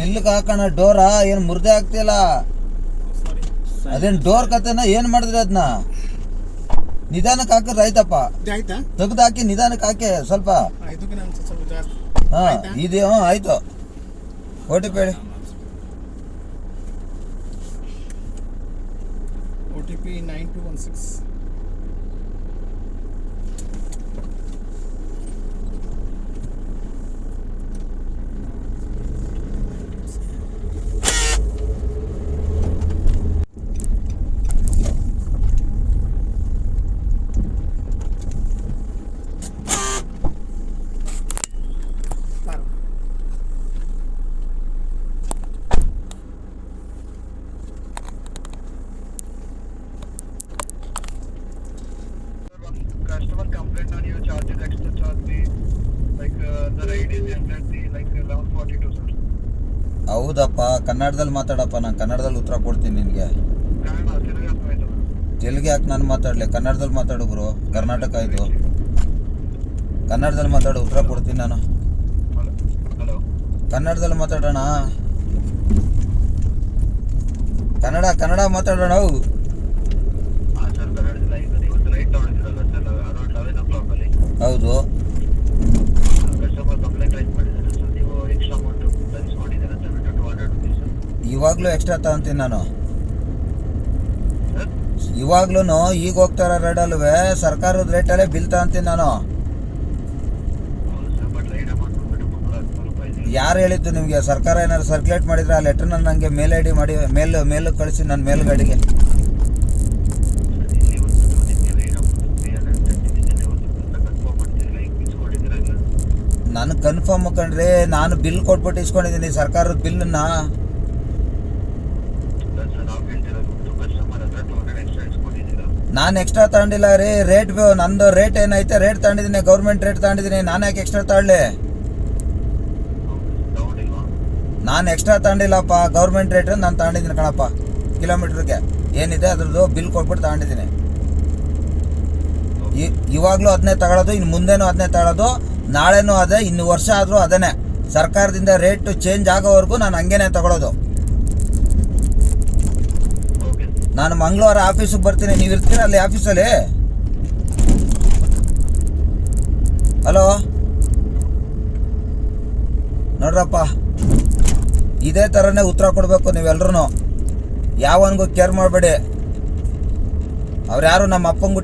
ಇಲ್ಲಿಗೆ ಹಾಕೋಣ ಡೋರಾ ಏನು ಮುರ್ದೆ ಆಗ್ತಿಲ್ಲ. ಅದೇನು ಡೋರ್ ಕತೆನ ಏನು ಮಾಡಿದ್ರಿ ಅದನ್ನ ನಿಧಾನಕ್ಕೆ ಹಾಕಿದ್ರೆ ಆಯ್ತಪ್ಪ. ತೆಗ್ದು ಹಾಕಿ ನಿಧಾನಕ್ಕೆ ಹಾಕಿ ಸ್ವಲ್ಪ. ಹಾಂ ಇದೆ. ಹ್ಞೂ ಆಯ್ತು. OTP ಹೇಳಿ. OTP 9216. Customer complaint on your charges, extra charge fee, like the ride is ended like 11:42 sir. ಹೌದಪ್ಪ, ಕನ್ನಡದಲ್ಲಿ ಮಾತಾಡಪ್ಪ. ನಾನು ಕನ್ನಡದಲ್ಲಿ ಉತ್ತರ ಕೊಡ್ತೀನಿ ನಿನಗೆ. ತೆಲುಗು ಯಾಕೆ ನಾನು ಮಾತಾಡಲಿ? ಕನ್ನಡದಲ್ಲಿ ಮಾತಾಡು ಗುರು. ಕರ್ನಾಟಕ ಇದು. ಕನ್ನಡದಲ್ಲಿ ಮಾತಾಡು, ಉತ್ತರ ಕೊಡ್ತೀನಿ ನಾನು. ಕನ್ನಡದಲ್ಲಿ ಮಾತಾಡೋಣ. ಕನ್ನಡ ಮಾತಾಡೋಣ. ಹೌದು. ಇವಾಗ್ಲೂ ಎಕ್ಸ್ಟ್ರಾ ತಗೊಂತೀನಿ ನಾನು. ಇವಾಗ್ಲೂ ಈಗ ಹೋಗ್ತಾರ ರೈಡಲ್ವೇ ಸರ್ಕಾರದ ರೇಟಲ್ಲೇ ಬಿಲ್ ತಗೊಂತೀನಿ ನಾನು. ಯಾರು ಹೇಳಿದ್ದು ನಿಮಗೆ? ಸರ್ಕಾರ ಏನಾದ್ರು ಸರ್ಕ್ಯುಲೇಟ್ ಮಾಡಿದ್ರೆ ಆ ಲೆಟರ್ನ ನನಗೆ ಮೇಲ್ ID ಮಾಡಿ ಮೇಲ್ ಕಳಿಸಿ ನನ್ನ ಮೇಲ್ ಗಾಡಿಗೆ. ನಾನು ಕನ್ಫರ್ಮ್ ಕಂಡ್ರೆ ನಾನು ಬಿಲ್ ಕೊಟ್ಬಿಟ್ಟು ಇಸ್ಕೊಂಡಿದ್ದೀನಿ ಸರ್ಕಾರದ ಬಿಲ್ಲನ್ನ. ನಾನು ಎಕ್ಸ್ಟ್ರಾ ತಗೊಂಡಿಲ್ಲ ರೀ. ರೇಟ್ ನಂದು ರೇಟ್ ಏನೈತೆ ರೇಟ್ ತಗೊಂಡಿದ್ದೀನಿ. ಗೌರ್ಮೆಂಟ್ ರೇಟ್ ತಗೊಂಡಿದ್ದೀನಿ. ನಾನು ಯಾಕೆ ಎಕ್ಸ್ಟ್ರಾ ತಗೊಳ್ಳಿ? ನಾನು ಎಕ್ಸ್ಟ್ರಾ ತಗೊಂಡಿಲ್ಲಪ್ಪ. ಗೌರ್ಮೆಂಟ್ ರೇಟ್ ನಾನು ತಗೊಂಡಿದ್ದೀನಿ ಕಣಪ್ಪ. ಕಿಲೋಮೀಟ್ರಿಗೆ ಏನಿದೆ ಅದ್ರದ್ದು ಬಿಲ್ ಕೊಟ್ಬಿಟ್ಟು ತಗೊಂಡಿದ್ದೀನಿ. ಇವಾಗಲೂ ಅದನ್ನೇ ತಗೊಳ್ಳೋದು, ಇನ್ನು ಮುಂದೆನೂ ಅದನ್ನೇ ತಗೊಳ್ಳೋದು, ನಾಳೆನೂ ಅದೇ, ಇನ್ನು ವರ್ಷ ಆದರೂ ಅದೇನೆ. ಸರ್ಕಾರದಿಂದ ರೇಟ್ ಚೇಂಜ್ ಆಗೋವರೆಗೂ ನಾನು ಹಂಗೇನೆ ತಗೊಳ್ಳೋದು. ನಾನು ಮಂಗಳವಾರ ಆಫೀಸಿಗೆ ಬರ್ತೀನಿ. ನೀವು ಇರ್ತೀರ ಅಲ್ಲಿ ಆಫೀಸಲ್ಲಿ? ಹಲೋ ನೋಡ್ರಪ್ಪ, ಇದೇ ಥರನೇ ಉತ್ತರ ಕೊಡಬೇಕು ನೀವೆಲ್ಲರೂ. ಯಾವನಿಗೂ ಕೇರ್ ಮಾಡಬೇಡಿ. ಅವ್ರು ಯಾರು ನಮ್ಮ ಅಪ್ಪಂಗೆ